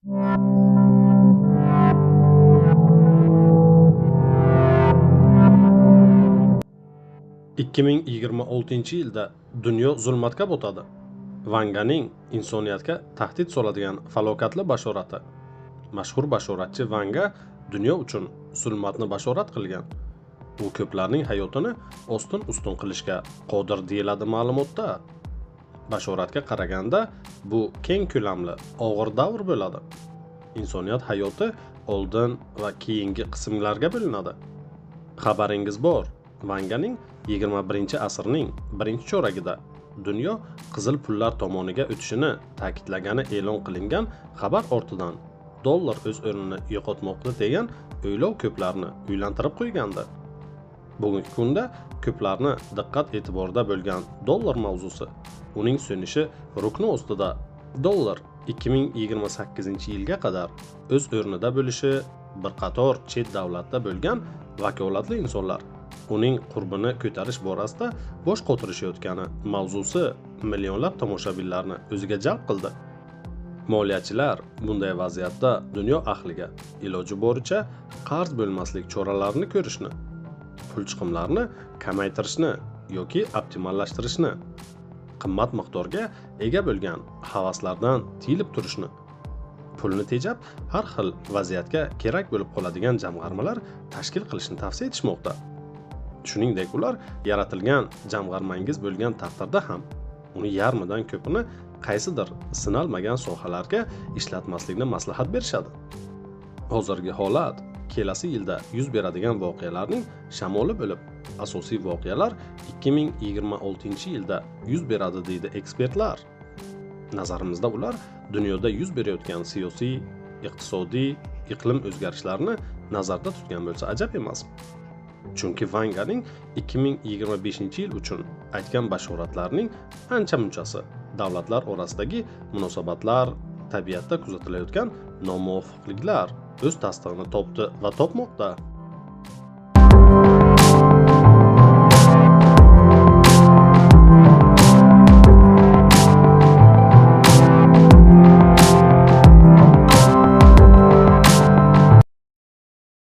2026-yilda dunyo zulmatga botadi. Vanganing insoniyatga tahdid soladigan falokatli bashorati. Mashhur bashoratchi Vanga dunyo uchun zulmatni bashorat qilgan. U ko'plarning hayotini ostin-ustun qilishga qodir deyiladi ma'lumotda. Bashoratga qaraganda bu keng ko'lamli og'ir davr bo'ladi. Insoniyat hayoti oldin va keyingi qismlarga bo'linadi. Xabaringiz bor, Vanganing 21-asrning birinchi cho'ragida dunyo qizil pullar tomoniga o'tishini ta'kidlagani e'lon qilingan xabar ortidan dollar o'z o'rnini yo'qotmoqda degan o'ylov ko'plarni uylantirib qo'ygandi. Bugungi kunda ko'plarni diqqat e'tiborida bo'lgan dollar mavzusi, uning so'nishi rukni ostida dollar 2028-yilga qadar o'z o'rnida bo'lishi, bir qator chet davlatda bo'lgan vakolatli insonlar uning qurbini ko'tarish borasida bosh qotirishayotgani mavzusi millionlab tomoshabinlarni o'ziga jalb qildi. Moliyachilar bunday vaziyatda dunyo ahliga iloji boricha qarz bo'lmaslik choralarini ko'rishni, pul chiqimlarini kamaytirishni yoki optimallashtirishni, qimmat miqdorga ega bo'lgan havaslardan tiyilib turishni, pulni tejab har xil vaziyatga kerak bo'lib qoladigan jamg'armalar tashkil qilishni tavsiya etishmoqda. Shuningdek, ular yaratilgan jamg'armangiz bo'lgan taqdirda ham uni yarmidan ko'pini qaysidir sinalmagan sohalarga ishlatmaslikni maslahat berishadi. Hozirgi holat kelasi yilda yuz beradigan voqealarning shamoli bo'lib, asosiy voqealar 2026-yilda yuz beradi deydi ekspertlar. Nazarimizda ular dunyoda yuz berayotgan siyosiy, iqtisodiy, iqlim o'zgarishlarini nazarda tutgan bo'lsa ajab emas. Chunki Vanganing 2025-yil uchun aytgan bashoratlarining ancha-munchasi davlatlar orasidagi munosabatlar, tabiatda kuzatilayotgan nomuvofiqliklar o'z tasdig'ini topdi va topmoqda.